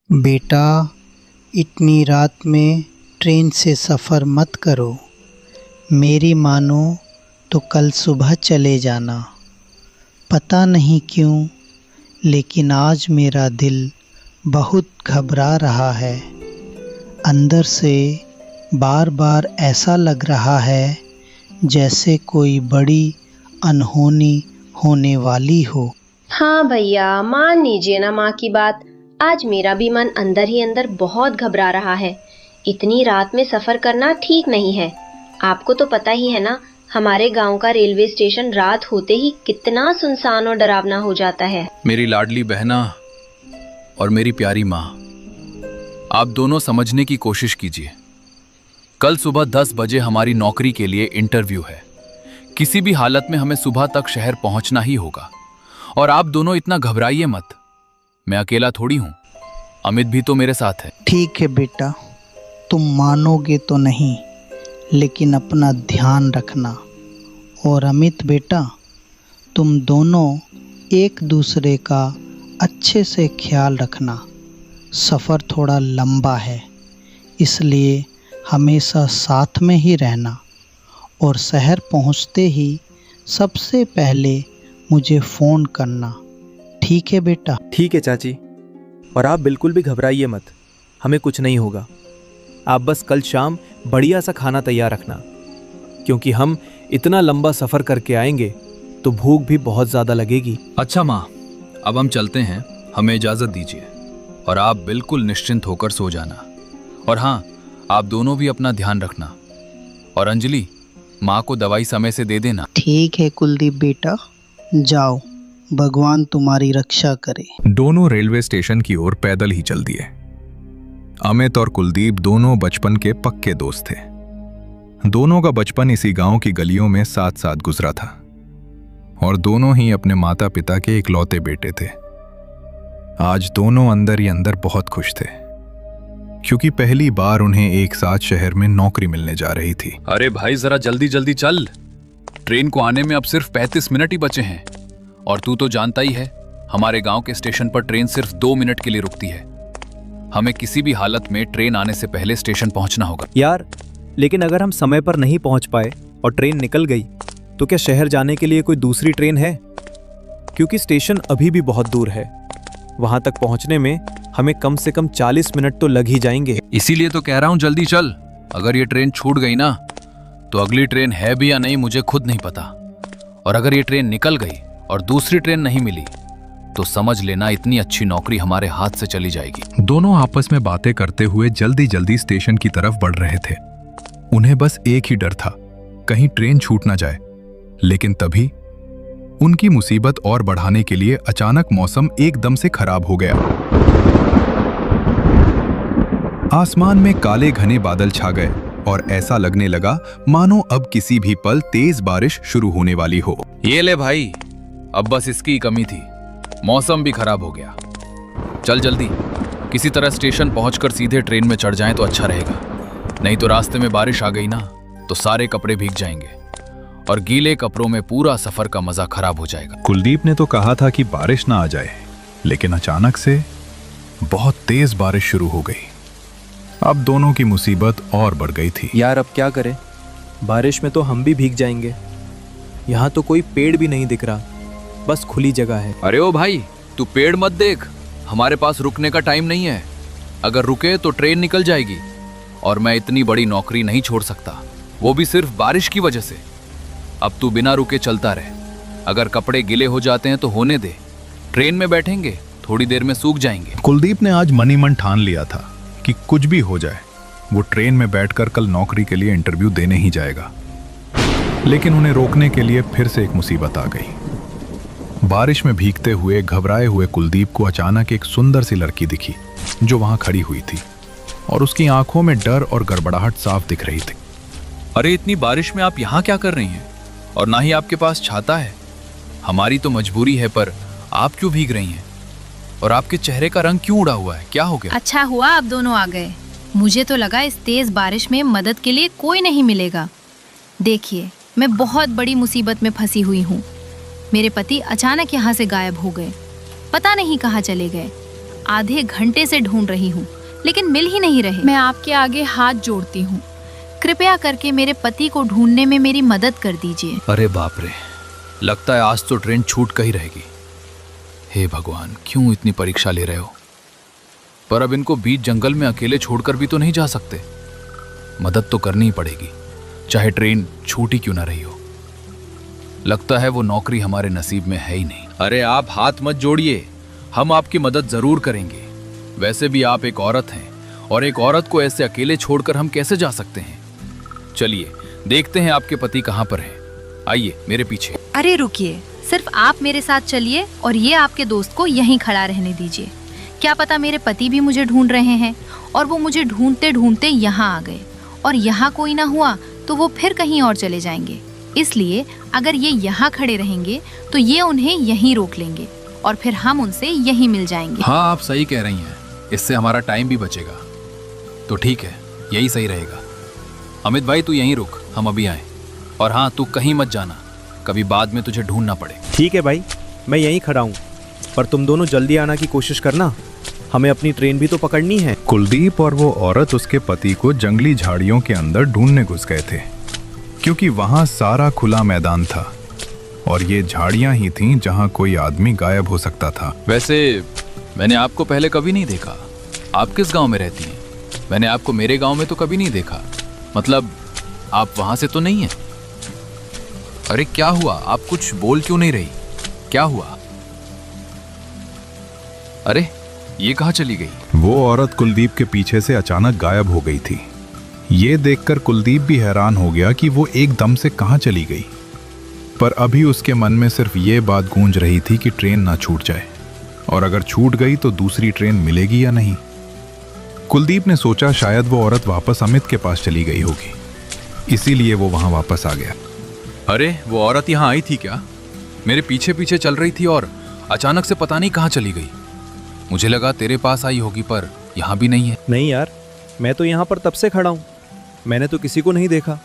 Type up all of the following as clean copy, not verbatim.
बेटा, इतनी रात में ट्रेन से सफ़र मत करो। मेरी मानो तो कल सुबह चले जाना। पता नहीं क्यों, लेकिन आज मेरा दिल बहुत घबरा रहा है। अंदर से बार बार ऐसा लग रहा है जैसे कोई बड़ी अनहोनी होने वाली हो। हाँ भैया, मान लीजिए ना माँ की बात। आज मेरा भी मन अंदर ही अंदर बहुत घबरा रहा है। इतनी रात में सफर करना ठीक नहीं है। आपको तो पता ही है ना, हमारे गांव का रेलवे स्टेशन रात होते ही कितना सुनसान और डरावना हो जाता है। मेरी लाडली बहना और मेरी प्यारी माँ, आप दोनों समझने की कोशिश कीजिए। कल सुबह 10 बजे हमारी नौकरी के लिए इंटरव्यू है। किसी भी हालत में हमें सुबह तक शहर पहुंचना ही होगा। और आप दोनों इतना घबराइए मत। मैं अकेला थोड़ी हूं, अमित भी तो मेरे साथ है। ठीक है बेटा, तुम मानोगे तो नहीं, लेकिन अपना ध्यान रखना। और अमित बेटा, तुम दोनों एक दूसरे का अच्छे से ख्याल रखना। सफ़र थोड़ा लंबा है, इसलिए हमेशा साथ में ही रहना। और शहर पहुंचते ही सबसे पहले मुझे फ़ोन करना। ठीक है बेटा? ठीक है चाची, और आप बिल्कुल भी घबराइए मत। हमें कुछ नहीं होगा। आप बस कल शाम बढ़िया सा खाना तैयार रखना, क्योंकि हम इतना लंबा सफ़र करके आएंगे तो भूख भी बहुत ज़्यादा लगेगी। अच्छा माँ, अब हम चलते हैं। हमें इजाज़त दीजिए और आप बिल्कुल निश्चिंत होकर सो जाना। और हाँ, आप दोनों भी अपना ध्यान रखना। और अंजलि, माँ को दवाई समय से दे देना। ठीक है कुलदीप बेटा, जाओ, भगवान तुम्हारी रक्षा करे। दोनों रेलवे स्टेशन की ओर पैदल ही चल दिए। अमित और कुलदीप दोनों बचपन के पक्के दोस्त थे। दोनों का बचपन इसी गांव की गलियों में साथ साथ गुजरा था। और दोनों ही अपने माता पिता के इकलौते बेटे थे। आज दोनों अंदर ही अंदर बहुत खुश थे, क्योंकि पहली बार उन्हें एक साथ शहर में नौकरी मिलने जा रही थी। अरे भाई, जरा जल्दी जल्दी चल। ट्रेन को आने में अब सिर्फ 35 मिनट ही बचे हैं। और तू तो जानता ही है, हमारे गांव के स्टेशन पर ट्रेन सिर्फ 2 मिनट के लिए रुकती है। हमें किसी भी हालत में ट्रेन आने से पहले स्टेशन पहुंचना होगा। यार, लेकिन अगर हम समय पर नहीं पहुंच पाए और ट्रेन निकल गई, तो क्या शहर जाने के लिए कोई दूसरी ट्रेन है? क्योंकि स्टेशन अभी भी बहुत दूर है। वहां तक पहुंचने में हमें कम से कम 40 मिनट तो लग ही जाएंगे। इसीलिए तो कह रहा हूं, जल्दी चल। अगर ये ट्रेन छूट गई ना, तो अगली ट्रेन है भी या नहीं मुझे खुद नहीं पता। और अगर ये ट्रेन निकल गई और दूसरी ट्रेन नहीं मिली, तो समझ लेना इतनी अच्छी नौकरी हमारे हाथ से चली जाएगी। दोनों आपस में बातें करते हुए जल्दी जल्दी स्टेशन की तरफ बढ़ रहे थे। उन्हें बस एक ही डर था, कहीं ट्रेन छूट ना जाए। लेकिन तभी उनकी मुसीबत और बढ़ाने के लिए अचानक मौसम एकदम से खराब हो गया। आसमान में काले घने बादल छा गए और ऐसा लगने लगा मानो अब किसी भी पल तेज बारिश शुरू होने वाली हो। ये ले भाई, अब बस इसकी ही कमी थी। मौसम भी खराब हो गया। चल जल्दी, किसी तरह स्टेशन पहुंचकर सीधे ट्रेन में चढ़ जाएं तो अच्छा रहेगा। नहीं तो रास्ते में बारिश आ गई ना, तो सारे कपड़े भीग जाएंगे और गीले कपड़ों में पूरा सफर का मजा खराब हो जाएगा। कुलदीप ने तो कहा था कि बारिश ना आ जाए, लेकिन अचानक से बहुत तेज बारिश शुरू हो गई। अब दोनों की मुसीबत और बढ़ गई थी। यार, अब क्या करें? बारिश में तो हम भी भीग जाएंगे। यहाँ तो कोई पेड़ भी नहीं दिख रहा, बस खुली जगह है। अरे ओ भाई, तू पेड़ मत देख। हमारे पास रुकने का टाइम नहीं है। अगर रुके तो ट्रेन निकल जाएगी। और मैं इतनी बड़ी नौकरी नहीं छोड़ सकता, वो भी सिर्फ बारिश की वजह से। अब तू बिना रुके चलता रहे। अगर कपड़े गीले हो जाते हैं तो होने दे। ट्रेन में बैठेंगे, थोड़ी देर में सूख जाएंगे। कुलदीप ने आज मन ही मन ठान लिया था कि कुछ भी हो जाए, वो ट्रेन में बैठकर कल नौकरी के लिए इंटरव्यू देने ही जाएगा। लेकिन उन्हें रोकने के लिए फिर से एक मुसीबत आ गई। बारिश में भीगते हुए घबराए हुए कुलदीप को अचानक एक सुंदर सी लड़की दिखी, जो वहां खड़ी हुई थी। और उसकी आंखों में डर और गड़बड़ाहट साफ दिख रही थी। अरे, इतनी बारिश में आप यहाँ क्या कर रही हैं? और ना ही आपके पास छाता है। हमारी तो मजबूरी है, पर आप क्यों भीग रही हैं? और आपके चेहरे का रंग क्यों उड़ा हुआ है? क्या हो गया? अच्छा हुआ आप दोनों आ गए। मुझे तो लगा इस तेज बारिश में मदद के लिए कोई नहीं मिलेगा। देखिए, मैं बहुत बड़ी मुसीबत में फंसी हुई हूँ। मेरे पति अचानक यहाँ से गायब हो गए, पता नहीं कहाँ चले गए। आधे घंटे से ढूंढ रही हूँ, लेकिन मिल ही नहीं रहे। मैं आपके आगे हाथ जोड़ती हूँ, कृपया करके मेरे पति को ढूंढने में मेरी मदद कर दीजिए। अरे बाप रे, लगता है आज तो ट्रेन छूट कर ही रहेगी। हे भगवान, क्यों इतनी परीक्षा ले रहे हो? पर अब इनको बीच जंगल में अकेले छोड़कर भी तो नहीं जा सकते। मदद तो करनी ही पड़ेगी, चाहे ट्रेन छूटी क्यों ना रही हो। लगता है वो नौकरी हमारे नसीब में है ही नहीं। अरे आप हाथ मत जोड़िए, हम आपकी मदद जरूर करेंगे। वैसे भी आप एक औरत हैं, और एक औरत को ऐसे अकेले छोड़कर हम कैसे जा सकते हैं? चलिए देखते हैं आपके पति कहाँ पर हैं। आइए मेरे पीछे। अरे रुकिए, सिर्फ आप मेरे साथ चलिए और ये आपके दोस्त को यहीं खड़ा रहने दीजिए। क्या पता मेरे पति भी मुझे ढूंढ रहे हैं और वो मुझे ढूंढते ढूंढते यहाँ आ गए, और यहाँ कोई ना हुआ तो वो फिर कहीं और चले जाएंगे। इसलिए अगर ये यहाँ खड़े रहेंगे तो ये उन्हें यहीं रोक लेंगे और फिर हम उनसे यहीं मिल जाएंगे। हाँ, आप सही कह रही हैं, इससे हमारा टाइम भी बचेगा। तो ठीक है, यही सही रहेगा। अमित भाई तू यहीं रुक, हम अभी आए। और हाँ, तू कहीं मत जाना, कभी बाद में तुझे ढूंढना पड़े। ठीक है भाई, मैं यहीं खड़ा हूँ, पर तुम दोनों जल्दी आना की कोशिश करना, हमें अपनी ट्रेन भी तो पकड़नी है। कुलदीप और वो औरत उसके पति को जंगली झाड़ियों के अंदर ढूंढने घुस गए थे, क्योंकि वहां सारा खुला मैदान था और ये झाड़ियां ही थीं जहां कोई आदमी गायब हो सकता था। वैसे मैंने आपको पहले कभी नहीं देखा। आप किस गांव में रहती हैं? मैंने आपको मेरे गांव में तो कभी नहीं देखा। मतलब आप वहां से तो नहीं हैं? अरे क्या हुआ, आप कुछ बोल क्यों नहीं रही? क्या हुआ? अरे ये कहाँ चली गई? वो औरत कुलदीप के पीछे से अचानक गायब हो गई थी। ये देखकर कुलदीप भी हैरान हो गया कि वो एकदम से कहाँ चली गई। पर अभी उसके मन में सिर्फ ये बात गूंज रही थी कि ट्रेन ना छूट जाए, और अगर छूट गई तो दूसरी ट्रेन मिलेगी या नहीं। कुलदीप ने सोचा शायद वो औरत वापस अमित के पास चली गई होगी, इसीलिए वो वहां वापस आ गया। अरे वो औरत यहाँ आई थी क्या? मेरे पीछे पीछे चल रही थी और अचानक से पता नहीं कहाँ चली गई। मुझे लगा तेरे पास आई होगी, पर यहाँ भी नहीं है। नहीं यार, मैं तो यहाँ पर तब से खड़ा हूँ, मैंने तो किसी को नहीं देखा।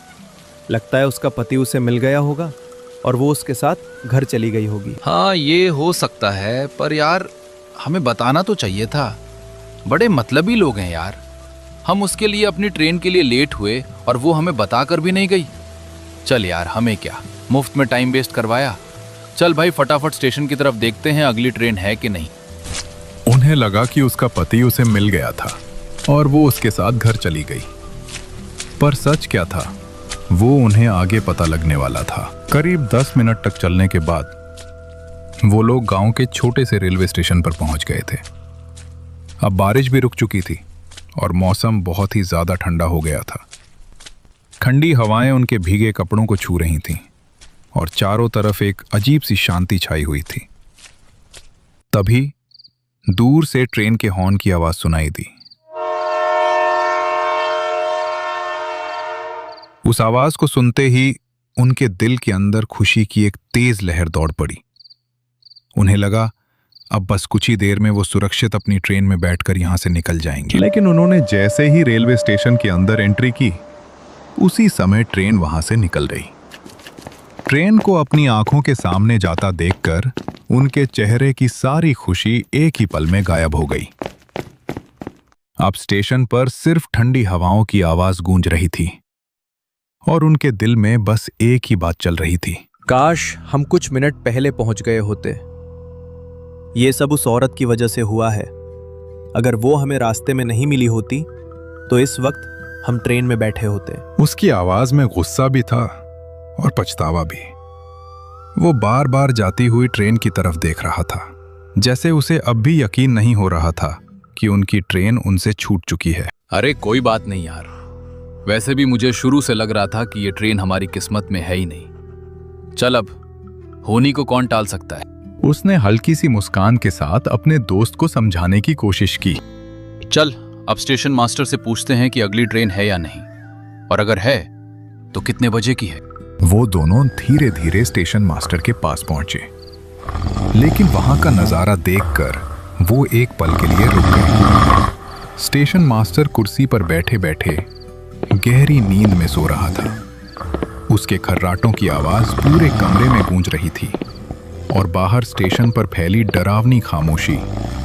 लगता है उसका पति उसे मिल गया होगा और वो उसके साथ घर चली गई होगी। हाँ, ये हो सकता है, पर यार हमें बताना तो चाहिए था। बड़े मतलबी लोग हैं यार। हम उसके लिए अपनी ट्रेन के लिए लेट हुए और वो हमें बताकर भी नहीं गई। चल यार, हमें क्या, मुफ्त में टाइम वेस्ट करवाया। चल भाई, फटाफट स्टेशन की तरफ देखते हैं अगली ट्रेन है कि नहीं। उन्हें लगा कि उसका पति उसे मिल गया था और वो उसके साथ घर चली गई, पर सच क्या था वो उन्हें आगे पता लगने वाला था। करीब 10 मिनट तक चलने के बाद वो लोग गांव के छोटे से रेलवे स्टेशन पर पहुंच गए थे। अब बारिश भी रुक चुकी थी और मौसम बहुत ही ज्यादा ठंडा हो गया था। ठंडी हवाएं उनके भीगे कपड़ों को छू रही थीं और चारों तरफ एक अजीब सी शांति छाई हुई थी। तभी दूर से ट्रेन के हॉर्न की आवाज सुनाई दी। उस आवाज को सुनते ही उनके दिल के अंदर खुशी की एक तेज लहर दौड़ पड़ी। उन्हें लगा अब बस कुछ ही देर में वो सुरक्षित अपनी ट्रेन में बैठकर यहां से निकल जाएंगे। लेकिन उन्होंने जैसे ही रेलवे स्टेशन के अंदर एंट्री की, उसी समय ट्रेन वहां से निकल रही। ट्रेन को अपनी आंखों के सामने जाता देखकर उनके चेहरे की सारी खुशी एक ही पल में गायब हो गई। अब स्टेशन पर सिर्फ ठंडी हवाओं की आवाज गूंज रही थी और उनके दिल में बस एक ही बात चल रही थी, काश हम कुछ मिनट पहले पहुंच गए होते। ये सब उस औरत की वजह से हुआ है। अगर वो हमें रास्ते में नहीं मिली होती तो इस वक्त हम ट्रेन में बैठे होते। उसकी आवाज में गुस्सा भी था और पछतावा भी। वो बार बार जाती हुई ट्रेन की तरफ देख रहा था, जैसे उसे अब भी यकीन नहीं हो रहा था कि उनकी ट्रेन उनसे छूट चुकी है। अरे कोई बात नहीं यार, वैसे भी मुझे शुरू से लग रहा था कि ये ट्रेन हमारी किस्मत में है ही नहीं। चल, अब होनी को कौन टाल सकता है। उसने हल्की सी मुस्कान के साथ अपने दोस्त को समझाने की कोशिश की। चल, अब स्टेशन मास्टर से पूछते हैं कि अगली ट्रेन है या नहीं, और अगर है तो कितने बजे की है। वो दोनों धीरे धीरे स्टेशन मास्टर के पास पहुंचे, लेकिन वहां का नजारा देखकर वो एक पल के लिए रुक गए। स्टेशन मास्टर कुर्सी पर बैठे बैठे गहरी नींद में सो रहा था। उसके खर्राटों की आवाज पूरे कमरे में गूंज रही थी और बाहर स्टेशन पर फैली डरावनी खामोशी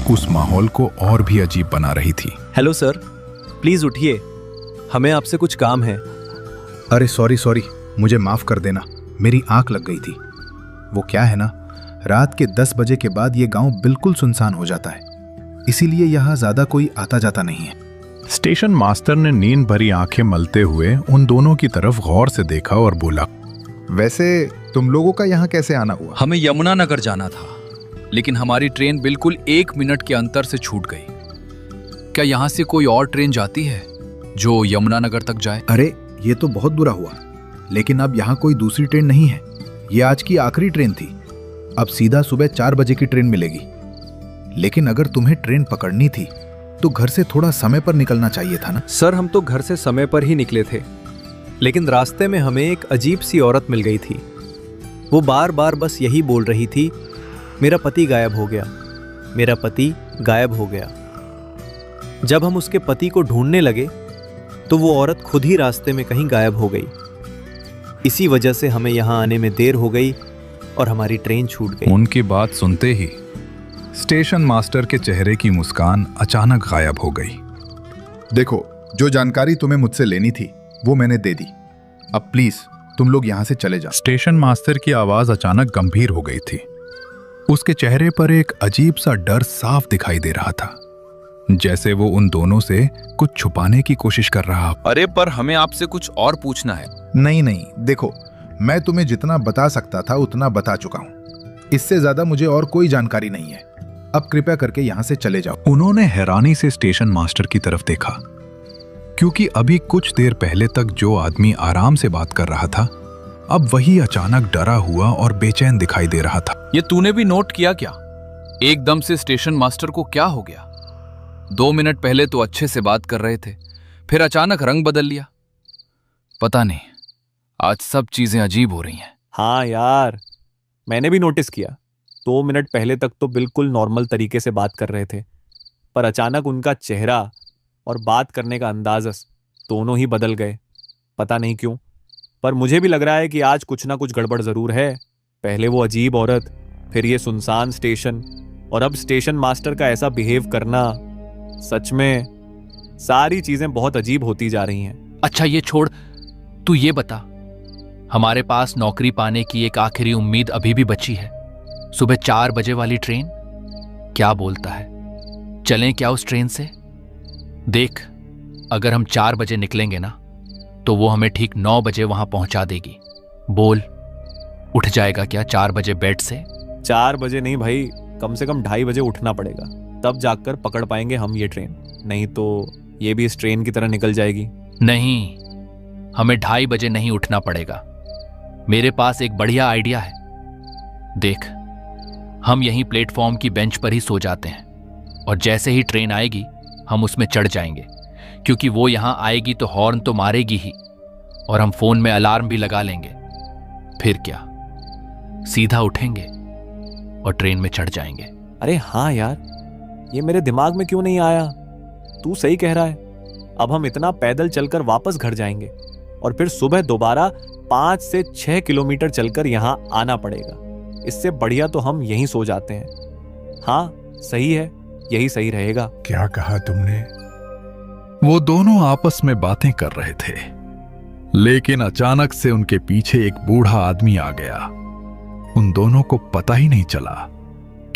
उस माहौल को और भी अजीब बना रही थी। हेलो सर, प्लीज उठिए, हमें आपसे कुछ काम है। अरे सॉरी, मुझे माफ कर देना, मेरी आंख लग गई थी। वो क्या है ना, रात के 10 बजे के बाद ये गांव बिल्कुल सुनसान हो जाता है, इसीलिए यहाँ ज्यादा कोई आता जाता नहीं है। स्टेशन मास्टर ने नींद भरी आंखें मलते हुए उन दोनों की तरफ गौर से देखा और बोला, वैसे तुम लोगों का यहाँ कैसे आना हुआ? हमें यमुनानगर जाना था, लेकिन हमारी ट्रेन बिल्कुल 1 मिनट के अंतर से छूट गई। क्या यहाँ से कोई और ट्रेन जाती है जो यमुनानगर तक जाए? अरे ये तो बहुत बुरा हुआ, लेकिन अब यहाँ कोई दूसरी ट्रेन नहीं है। ये आज की आखिरी ट्रेन थी, अब सीधा सुबह 4 बजे की ट्रेन मिलेगी। लेकिन अगर तुम्हें ट्रेन पकड़नी थी तो घर से थोड़ा समय पर निकलना चाहिए था ना। सर, हम तो घर से समय पर ही निकले थे, लेकिन रास्ते में हमें एक अजीब सी औरत मिल गई थी। वो बार बार बस यही बोल रही थी, मेरा पति गायब हो गया, मेरा पति गायब हो गया। जब हम उसके पति को ढूंढने लगे तो वो औरत खुद ही रास्ते में कहीं गायब हो गई। इसी वजह से हमें यहाँ आने में देर हो गई और हमारी ट्रेन छूट गई। उनकी बात सुनते ही स्टेशन मास्टर के चेहरे की मुस्कान अचानक गायब हो गई। देखो, जो जानकारी तुम्हें मुझसे लेनी थी वो मैंने दे दी, अब प्लीज तुम लोग यहाँ से चले जाओ। स्टेशन मास्टर की आवाज अचानक गंभीर हो गई थी। उसके चेहरे पर एक अजीब सा डर साफ दिखाई दे रहा था, जैसे वो उन दोनों से कुछ छुपाने की कोशिश कर रहा। अरे पर हमें आपसे कुछ और पूछना है। नहीं, देखो, मैं तुम्हें जितना बता सकता था उतना बता चुका हूँ, इससे ज्यादा मुझे और कोई जानकारी नहीं है। अब कृपया करके यहाँ से चले जाओ। उन्होंने हैरानी से स्टेशन मास्टर की तरफ देखा, क्योंकि अभी कुछ देर पहले तक जो आदमी आराम से बात कर रहा था, अब वही अचानक डरा हुआ और बेचैन दिखाई दे रहा था। ये तूने भी नोट किया क्या? एकदम से स्टेशन मास्टर को क्या हो गया? 2 मिनट पहले तो अच्छे से बात कर रहे थे, फिर अचानक रंग बदल लिया। पता नहीं, आज सब चीजें अजीब हो रही हैं। हाँ यार, मैंने भी नोटिस किया। 2 मिनट पहले तक तो बिल्कुल नॉर्मल तरीके से बात कर रहे थे, पर अचानक उनका चेहरा और बात करने का अंदाज दोनों ही बदल गए। पता नहीं क्यों, पर मुझे भी लग रहा है कि आज कुछ ना कुछ गड़बड़ जरूर है। पहले वो अजीब औरत, फिर ये सुनसान स्टेशन, और अब स्टेशन मास्टर का ऐसा बिहेव करना। सच में सारी चीजें बहुत अजीब होती जा रही हैं। अच्छा ये छोड़, तू ये बता, हमारे पास नौकरी पाने की एक आखिरी उम्मीद अभी भी बची है, सुबह 4 बजे वाली ट्रेन। क्या बोलता है, चलें क्या उस ट्रेन से? देख, अगर हम 4 बजे निकलेंगे ना तो वो हमें ठीक 9 बजे वहां पहुंचा देगी। बोल, उठ जाएगा क्या 4 बजे बेड से? 4 बजे नहीं भाई, कम से कम 2:30 बजे उठना पड़ेगा, तब जाकर पकड़ पाएंगे हम ये ट्रेन। नहीं तो ये भी इस ट्रेन की तरह निकल जाएगी। नहीं, हमें 2:30 बजे नहीं उठना पड़ेगा। मेरे पास एक बढ़िया आइडिया है। देख, हम यहीं प्लेटफॉर्म की बेंच पर ही सो जाते हैं, और जैसे ही ट्रेन आएगी हम उसमें चढ़ जाएंगे, क्योंकि वो यहां आएगी तो हॉर्न तो मारेगी ही, और हम फोन में अलार्म भी लगा लेंगे। फिर क्या, सीधा उठेंगे और ट्रेन में चढ़ जाएंगे। अरे हाँ यार, ये मेरे दिमाग में क्यों नहीं आया? तू सही कह रहा है। अब हम इतना पैदल चलकर वापस घर जाएंगे और फिर सुबह दोबारा 5 से 6 किलोमीटर चलकर यहाँ आना पड़ेगा। इससे बढ़िया तो हम यहीं सो जाते हैं। हाँ सही है, यही सही रहेगा। क्या कहा तुमने? वो दोनों आपस में बातें कर रहे थे, लेकिन अचानक से उनके पीछे एक बूढ़ा आदमी आ गया। उन दोनों को पता ही नहीं चला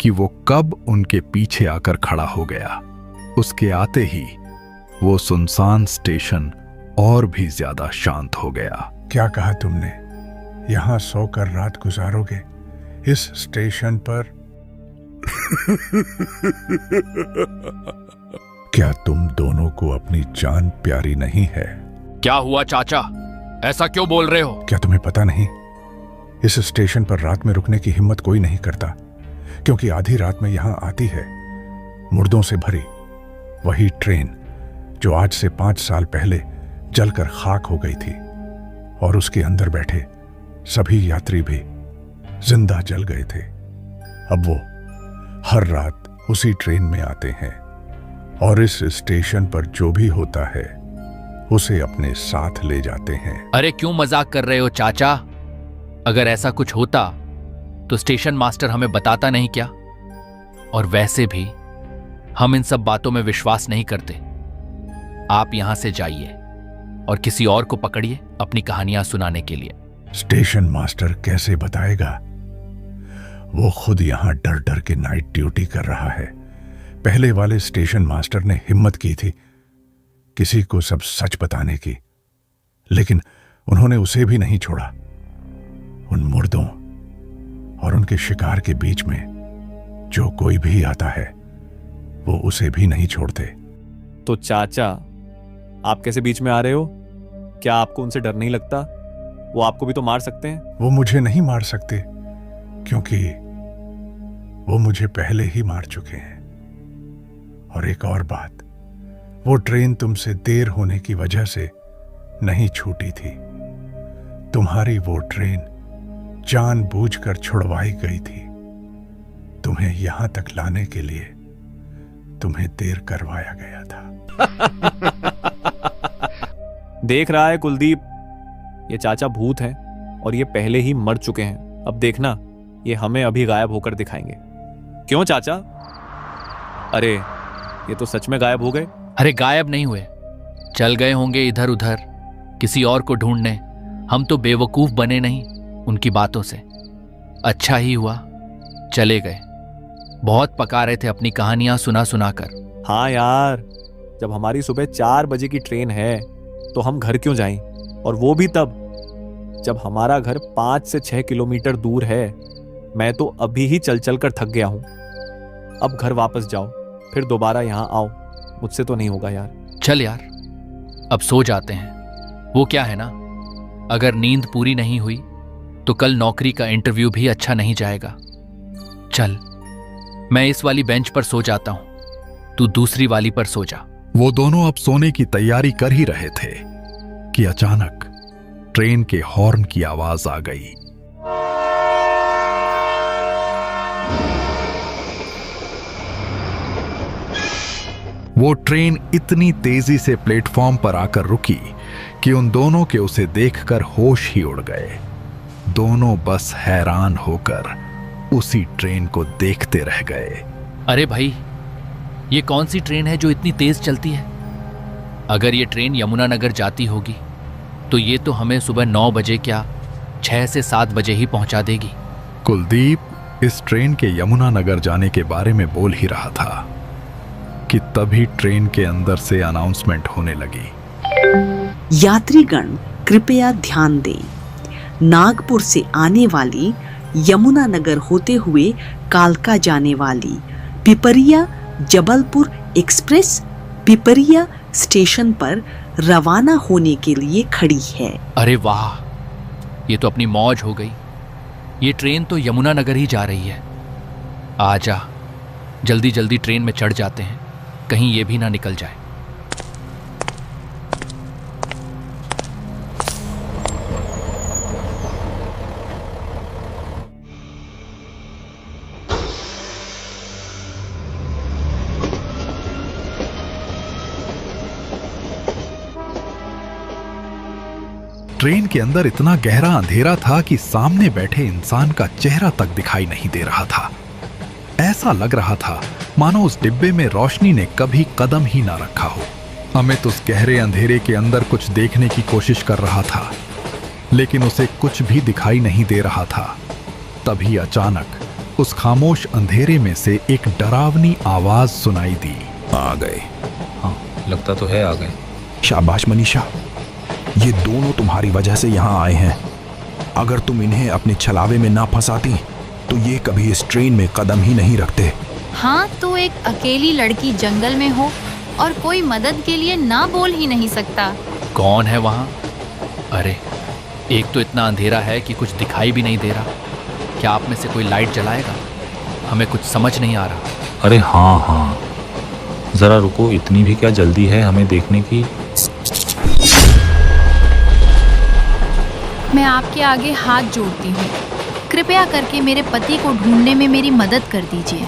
कि वो कब उनके पीछे आकर खड़ा हो गया। उसके आते ही वो सुनसान स्टेशन और भी ज्यादा शांत हो गया। क्या कहा तुमने? यहां सोकर रात गुजारोगे इस स्टेशन पर? क्या तुम दोनों को अपनी जान प्यारी नहीं है? क्या हुआ चाचा, ऐसा क्यों बोल रहे हो? क्या तुम्हें पता नहीं, इस स्टेशन पर रात में रुकने की हिम्मत कोई नहीं करता, क्योंकि आधी रात में यहां आती है मुर्दों से भरी वही ट्रेन जो आज से 5 साल पहले जलकर खाक हो गई थी, और उसके अंदर बैठे सभी यात्री भी जिंदा जल गए थे। अब वो हर रात उसी ट्रेन में आते हैं और इस स्टेशन पर जो भी होता है उसे अपने साथ ले जाते हैं। अरे क्यों मजाक कर रहे हो चाचा? अगर ऐसा कुछ होता तो स्टेशन मास्टर हमें बताता नहीं क्या? और वैसे भी हम इन सब बातों में विश्वास नहीं करते। आप यहां से जाइए और किसी और को पकड़िए अपनी कहानियां सुनाने के लिए। स्टेशन मास्टर कैसे बताएगा? वो खुद यहां डर डर के नाइट ड्यूटी कर रहा है। पहले वाले स्टेशन मास्टर ने हिम्मत की थी किसी को सब सच बताने की, लेकिन उन्होंने उसे भी नहीं छोड़ा। उन मुर्दों और उनके शिकार के बीच में जो कोई भी आता है वो उसे भी नहीं छोड़ते। तो चाचा, आप कैसे बीच में आ रहे हो? क्या आपको उनसे डर नहीं लगता? वो आपको भी तो मार सकते हैं। वो मुझे नहीं मार सकते क्योंकि वो मुझे पहले ही मार चुके हैं। और एक और बात, वो ट्रेन तुमसे देर होने की वजह से नहीं छूटी थी। तुम्हारी वो ट्रेन जानबूझकर छुड़वाई गई थी। तुम्हें यहां तक लाने के लिए तुम्हें देर करवाया गया था। देख रहा है कुलदीप, ये चाचा भूत हैं और ये पहले ही मर चुके हैं। अब देखना, ये हमें अभी गायब होकर दिखाएंगे। क्यों चाचा? अरे ये तो सच में गायब हो गए। अरे गायब नहीं हुए, चल गए होंगे इधर उधर किसी और को ढूंढने। हम तो बेवकूफ बने नहीं उनकी बातों से। अच्छा ही हुआ चले गए। बहुत पका रहे थे अपनी कहानियां सुना सुना कर। हाँ यार, जब हमारी सुबह 4 बजे की ट्रेन है तो हम घर क्यों जाएं? और वो भी तब जब हमारा घर 5 से 6 किलोमीटर दूर है। मैं तो अभी ही चल चल कर थक गया हूं। अब घर वापस जाओ, फिर दोबारा यहां आओ। मुझसे तो नहीं होगा यार। चल यार, अब सो जाते हैं। वो क्या है ना, अगर नींद पूरी नहीं हुई तो कल नौकरी का इंटरव्यू भी अच्छा नहीं जाएगा। चल, मैं इस वाली बेंच पर सो जाता हूं, तू दूसरी वाली पर सो जा। वो दोनों अब सोने की तैयारी कर ही रहे थे कि अचानक ट्रेन के हॉर्न की आवाज आ गई। वो ट्रेन इतनी तेजी से प्लेटफॉर्म पर आकर रुकी कि उन दोनों के उसे देखकर होश ही उड़ गए। दोनों बस हैरान होकर उसी ट्रेन को देखते रह गए। अरे भाई, ये कौन सी ट्रेन है जो इतनी तेज चलती है? अगर ये ट्रेन यमुनानगर जाती होगी तो ये तो हमें सुबह 9 बजे क्या 6 से 7 बजे ही पहुंचा देगी। कुलदीप इस ट्रेन के यमुनानगर जाने के बारे में बोल ही रहा था कि तभी ट्रेन के अंदर से अनाउंसमेंट होने लगी। यात्रीगण कृपया ध्यान दें, नागपुर से आने वाली यमुनानगर होते हुए कालका जाने वाली पिपरिया जबलपुर एक्सप्रेस पिपरिया स्टेशन पर रवाना होने के लिए खड़ी है। अरे वाह, ये तो अपनी मौज हो गई। ये ट्रेन तो यमुनानगर ही जा रही है। आजा, जल्दी जल्दी ट्रेन में चढ़ जाते हैं, कहीं ये भी ना निकल जाए। ट्रेन के अंदर इतना गहरा अंधेरा था कि सामने बैठे इंसान का चेहरा तक दिखाई नहीं दे रहा था। ऐसा लग रहा था मानो उस डिब्बे में रोशनी ने कभी कदम ही ना रखा हो। अमित उस गहरे अंधेरे के अंदर कुछ देखने की कोशिश कर रहा था, लेकिन उसे कुछ भी दिखाई नहीं दे रहा था। तभी अचानक उस खामोश अंधेरे में से एक डरावनी आवाज सुनाई दी। आ गए। हाँ, लगता तो है आ गए। शाबाश मनीषा, ये दोनों तुम्हारी वजह से यहाँ आए हैं। अगर तुम इन्हें अपने छलावे में ना फंसाती तो ये कभी इस ट्रेन में कदम ही नहीं रखते। हाँ, तो एक अकेली लड़की जंगल में हो और कोई मदद के लिए ना बोल ही नहीं सकता। कौन है वहां? अरे, एक तो इतना अंधेरा है कि कुछ दिखाई भी नहीं दे रहा। क्या आप में से कोई लाइट जलाएगा? हमें कुछ समझ नहीं आ रहा। अरे हाँ, जरा रुको, इतनी भी क्या जल्दी है हमें देखने की? मैं आपके आगे हाथ जोड़ती हूँ, कृपया करके मेरे पति को ढूंढने में मेरी मदद कर दीजिए।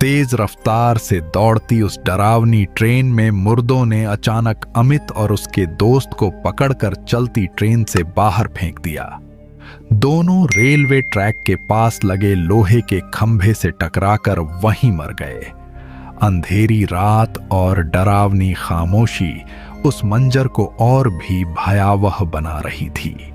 तेज रफ्तार से दौड़ती उस डरावनी ट्रेन में मुर्दों ने अचानक अमित और उसके दोस्त को पकड़कर चलती ट्रेन से बाहर फेंक दिया। दोनों रेलवे ट्रैक के पास लगे लोहे के खंभे से टकराकर वहीं मर गए। अंधेरी रात और डरावनी खामोशी उस मंजर को और भी भयावह बना रही थी।